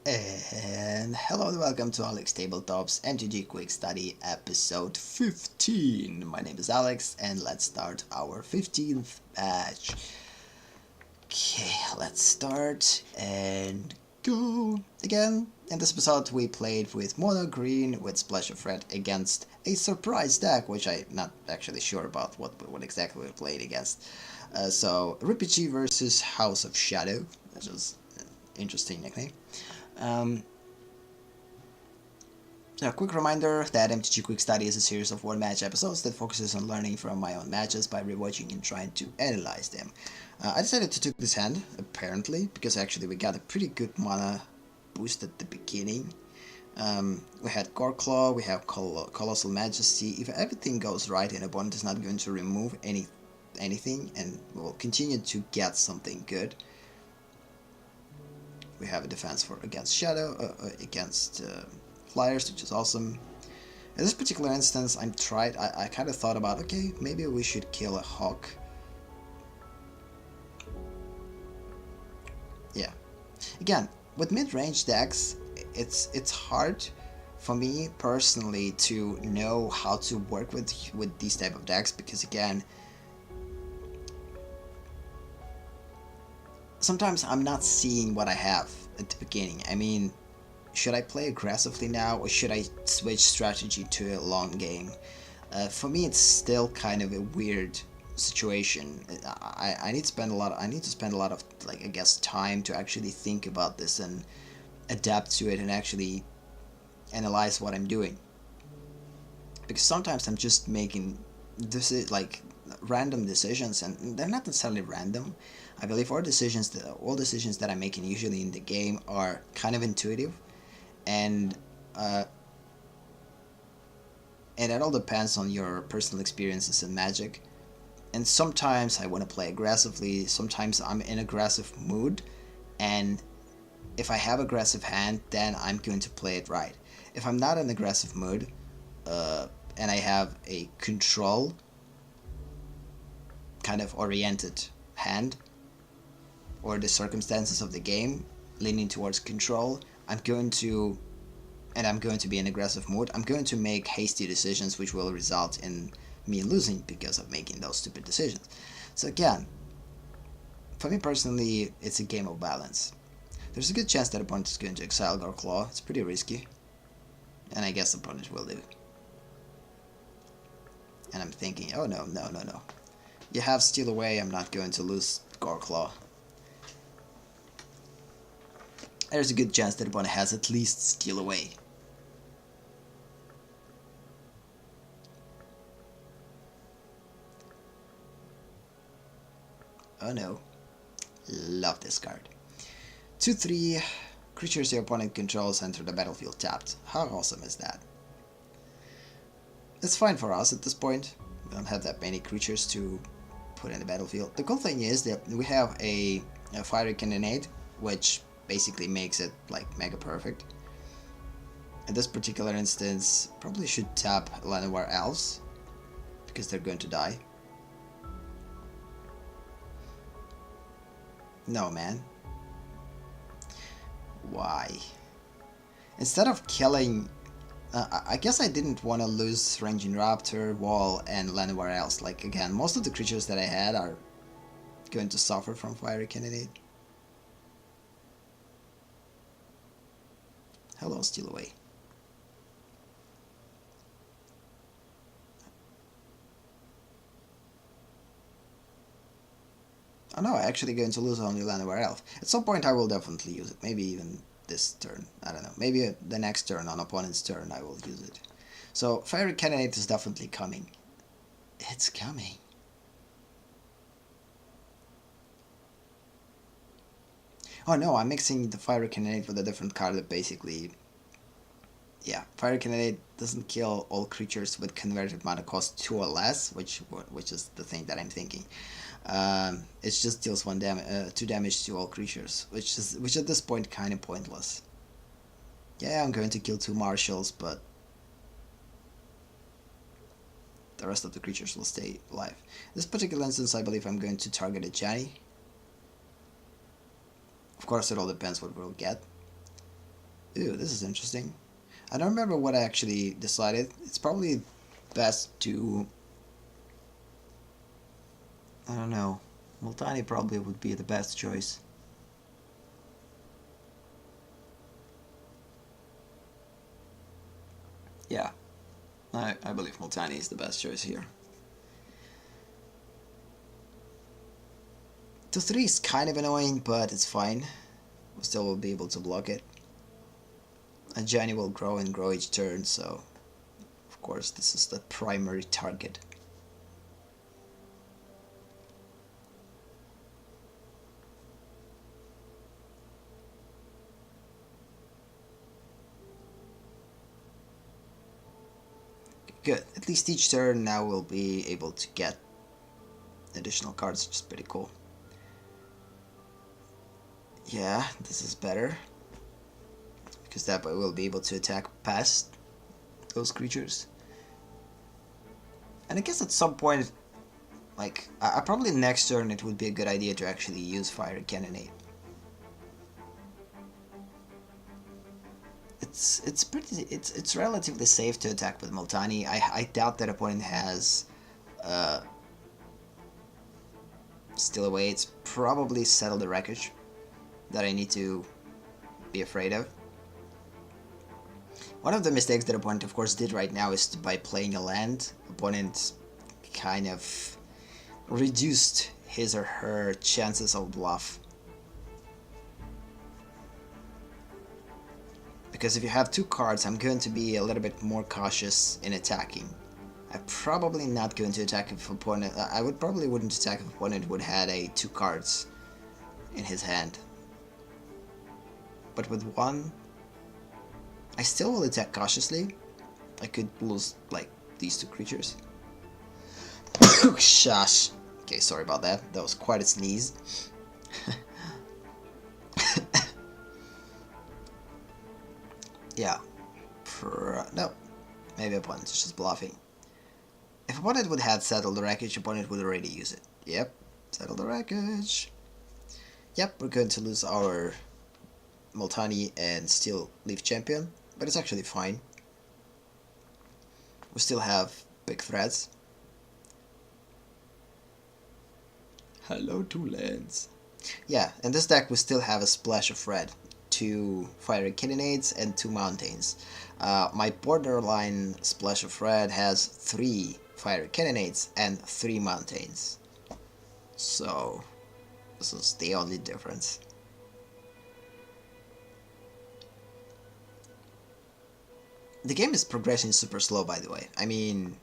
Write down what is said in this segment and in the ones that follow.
And hello and welcome to AleksTabletops MTG Quick Study episode 15. My name is Alex and let's start our 15th batch. Okay, let's start and go. Again, in this episode we played with Mono Green with Splash of Red against a surprise deck, which I'm not actually sure about what exactly we played against. So, RPG versus House of Shadow, which is an interesting nickname. A quick reminder that MTG Quick Study is a series of one-match episodes that focuses on learning from my own matches by rewatching and trying to analyze them. I decided to take this hand, apparently, because actually we got a pretty good mana boost at the beginning. We had Goreclaw, we have Colossal Majesty. If everything goes right, an opponent is not going to remove anything, and we'll continue to get something good. We have a defense against Shadow, against Flyers, which is awesome. In this particular instance, I kind of thought about, okay, maybe we should kill a Hawk. Yeah. Again, with mid-range decks, it's hard for me personally to know how to work with these type of decks because again, sometimes I'm not seeing what I have at the beginning. I mean, should I play aggressively now or should I switch strategy to a long game? For me, it's still kind of a weird situation. I need to spend a lot. I need to spend a lot of I guess time to actually think about this and adapt to it and actually analyze what I'm doing. Because sometimes I'm just making random decisions, and they're not necessarily random. I believe all decisions that I'm making usually in the game are kind of intuitive, and it all depends on your personal experiences in Magic. And sometimes I want to play aggressively. Sometimes I'm in aggressive mood, and if I have aggressive hand, then I'm going to play it right. If I'm not in aggressive mood, and I have a control kind of oriented hand, or the circumstances of the game leaning towards control, I'm going to be in aggressive mood. I'm going to make hasty decisions which will result in me losing because of making those stupid decisions. So again, for me personally, it's a game of balance. There's a good chance that opponent is going to exile Goreclaw. It's pretty risky, and I guess the opponent will do. And I'm thinking, oh no. You have Steal Away, I'm not going to lose Goreclaw. There's a good chance that opponent has at least Steal Away. Oh no. Love this card. 2/3 creatures your opponent controls enter the battlefield tapped. How awesome is that? It's fine for us at this point. We don't have that many creatures to put in the battlefield. The cool thing is that we have a Fiery Cannonade, which basically makes it like mega perfect. In this particular instance, probably should tap Llanowar Elves because they're going to die. No, man. Why? Instead of killing... I guess I didn't want to lose Ranging Raptor, Wall, and Llanowar Elves. Like, again, most of the creatures that I had are going to suffer from Fiery Cannonade. Hello, Steal Away. Oh no, I'm actually going to lose only Llanowar Elf. At some point I will definitely use it. Maybe even this turn. I don't know. Maybe the next turn, on opponent's turn, I will use it. So, Fiery Cannonade is definitely coming. It's coming. Oh no, I'm mixing the Fiery Cannonade with a different card that basically... Yeah, Fiery Cannonade doesn't kill all creatures with converted mana cost 2 or less, which is the thing that I'm thinking. It just deals 2 damage to all creatures, which at this point kind of pointless. Yeah, I'm going to kill 2 marshals, but the rest of the creatures will stay alive. In this particular instance, I believe I'm going to target a Janny. Of course, it all depends what we'll get. Ooh, this is interesting. I don't remember what I actually decided. It's probably best to... I don't know. Multani probably would be the best choice. Yeah, I believe Multani is the best choice here. 2-3 is kind of annoying, but it's fine. We still will be able to block it. A Jenny will grow and grow each turn, so of course this is the primary target. Good. At least each turn now we'll be able to get additional cards, which is pretty cool. Yeah, this is better. Because that way we'll be able to attack past those creatures. And I guess at some point, like, probably next turn it would be a good idea to actually use Fire Cannonade. It's relatively safe to attack with Multani. I doubt that opponent has Still Away. It's probably Settle the Wreckage that I need to be afraid of. One of the mistakes that opponent of course did right now is by playing a land, opponent kind of reduced his or her chances of bluff. Because if you have two cards, I'm going to be a little bit more cautious in attacking. I'm probably not going to attack if opponent... I probably wouldn't attack if opponent would have had two cards in his hand. But with one, I still will attack cautiously. I could lose, like, these two creatures. Shush. Okay, sorry about that. That was quite a sneeze. Yeah. No. Maybe opponent is just bluffing. If opponent would have Settled the Wreckage, opponent would already use it. Yep. Settle the Wreckage. Yep, we're going to lose our Multani and still leave champion. But it's actually fine. We still have big threats. Hello, two lands. Yeah, in this deck we still have a splash of red. 2 Fiery Cannonades and 2 Mountains. My borderline splash of red has 3 Fiery Cannonades and 3 Mountains. So this is the only difference. The game is progressing super slow, by the way. I mean,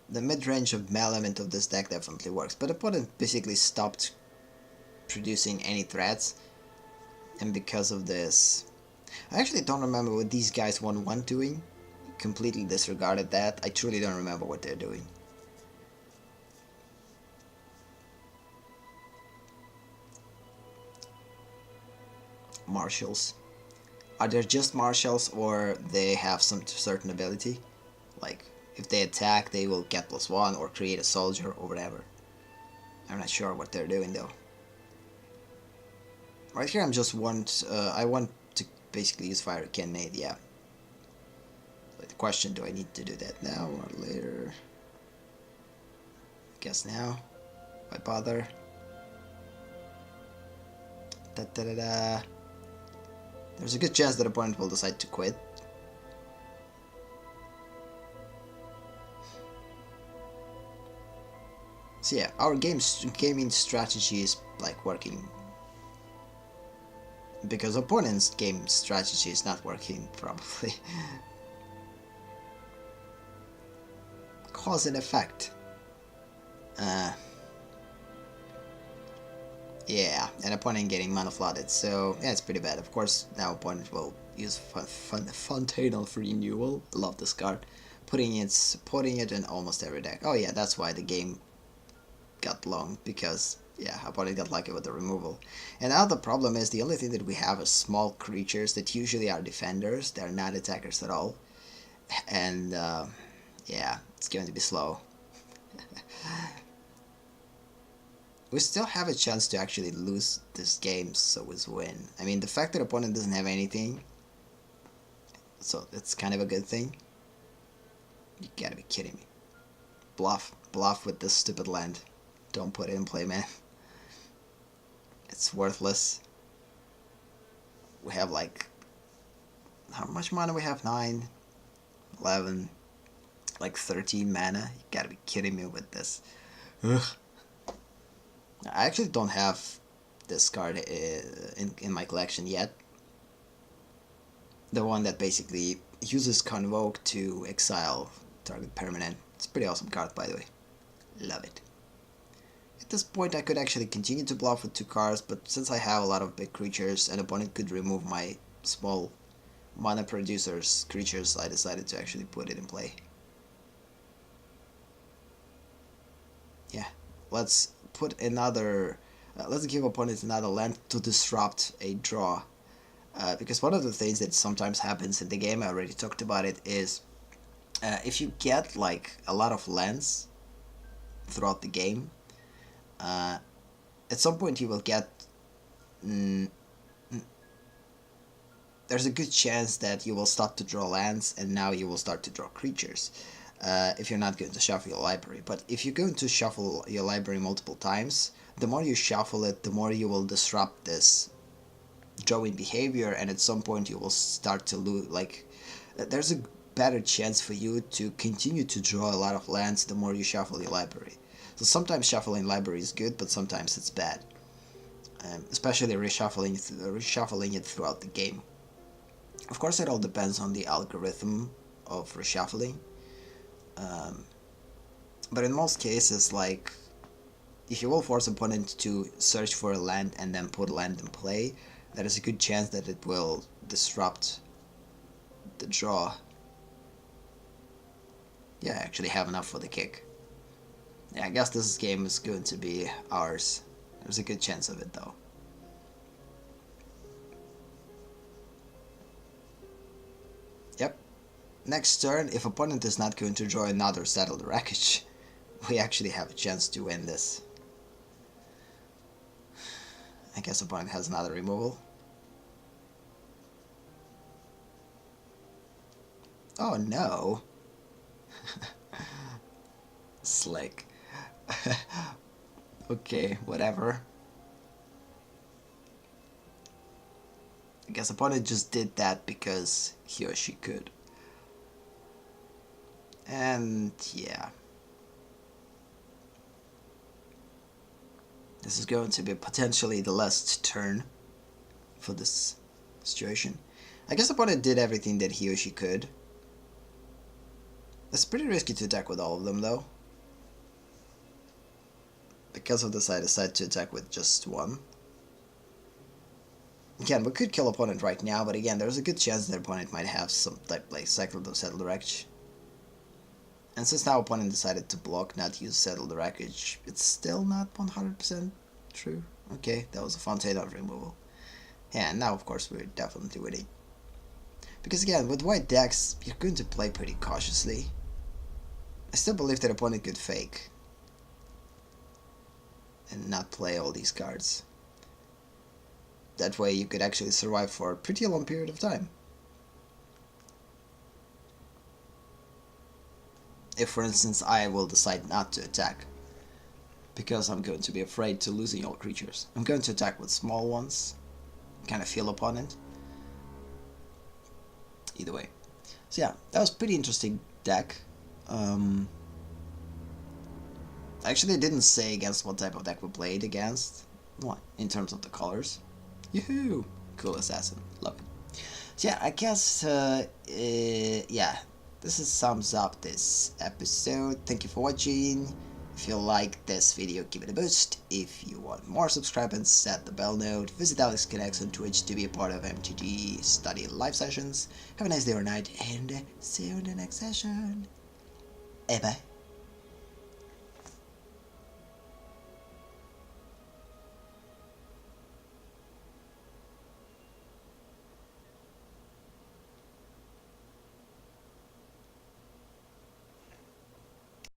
the mid-range of Element of this deck definitely works, but opponent basically stopped producing any threats, and because of this, I actually don't remember what these guys 1-1 doing. Completely disregarded that. I truly don't remember what they're doing. Marshals. Are they just marshals, or they have some certain ability? Like, if they attack, they will get +1 or create a soldier or whatever. I'm not sure what they're doing though. Right here, I want to basically use Fire Cannonade, yeah. But the question, do I need to do that now or later? I guess now. Why bother? Da da da da. There's a good chance that opponent will decide to quit. So yeah, our gaming strategy is like working. Because opponent's game strategy is not working, probably. Cause and effect. Yeah, and opponent getting mana flooded, so yeah, it's pretty bad. Of course, now opponent will use Fontaine of Renewal. Love this card. Putting it in almost every deck. Oh yeah, that's why the game got long, because yeah, opponent got lucky with the removal. And now the problem is the only thing that we have is small creatures that usually are defenders. They're not attackers at all, and yeah, it's going to be slow. we still have a chance to actually lose this game, so it's win. I mean, the fact that opponent doesn't have anything, so it's kind of a good thing. You gotta be kidding me. Bluff with this stupid land. Don't put it in play, man. It's worthless. We have like, how much mana we have? 9, 11, like 13 mana. You gotta be kidding me with this. Ugh. I actually don't have this card in my collection yet. The one that basically uses Convoke to exile target permanent. It's a pretty awesome card, by the way. Love it. At this point I could actually continue to bluff with 2 cards, but since I have a lot of big creatures and opponent could remove my small mana producers creatures, I decided to actually put it in play. Yeah, let's put another, let's give opponents another land to disrupt a draw. Because one of the things that sometimes happens in the game, I already talked about it, is if you get like a lot of lands throughout the game, at some point you will get, there's a good chance that you will start to draw lands, and now you will start to draw creatures. If you're not going to shuffle your library. But if you're going to shuffle your library multiple times, the more you shuffle it, the more you will disrupt this drawing behavior, and at some point you will start to lose, like, there's a better chance for you to continue to draw a lot of lands the more you shuffle your library. So sometimes shuffling library is good, but sometimes it's bad. Especially reshuffling it throughout the game. Of course it all depends on the algorithm of reshuffling. But in most cases, like, if you will force opponent to search for a land and then put land in play, there is a good chance that it will disrupt the draw. Yeah, I actually have enough for the kick. Yeah, I guess this game is going to be ours. There's a good chance of it, though. Yep. Next turn, if opponent is not going to draw another Settle the Wreckage, we actually have a chance to win this. I guess opponent has another removal. Oh no. Slick. Okay, whatever. I guess opponent just did that because he or she could. And yeah. This is going to be potentially the last turn for this situation. I guess opponent did everything that he or she could. It's pretty risky to attack with all of them, though. Because of this, I decided to attack with just one. Again, we could kill opponent right now, but again, there's a good chance that opponent might have some type like Settle the Wreckage. And since now opponent decided to block, not use Settle the Wreckage, it's still not 100% true. Okay, that was a Fountain of Removal. Yeah, and now of course we're definitely winning. Because again, with white decks, you're going to play pretty cautiously. I still believe that opponent could fake and not play all these cards. That way you could actually survive for a pretty long period of time. If, for instance, I will decide not to attack, because I'm going to be afraid to losing all creatures. I'm going to attack with small ones, kind of feel opponent. Either way. So yeah, that was pretty interesting deck. Actually, I didn't say against what type of deck we played against. What? In terms of the colors. Yoo-hoo! Cool assassin. Love it. So yeah, I guess, yeah, this sums up this episode. Thank you for watching. If you like this video, give it a boost. If you want more, subscribe and set the bell note. Visit AleksConnects on Twitch to be a part of MTG Study live sessions. Have a nice day or night, and see you in the next session. Bye bye.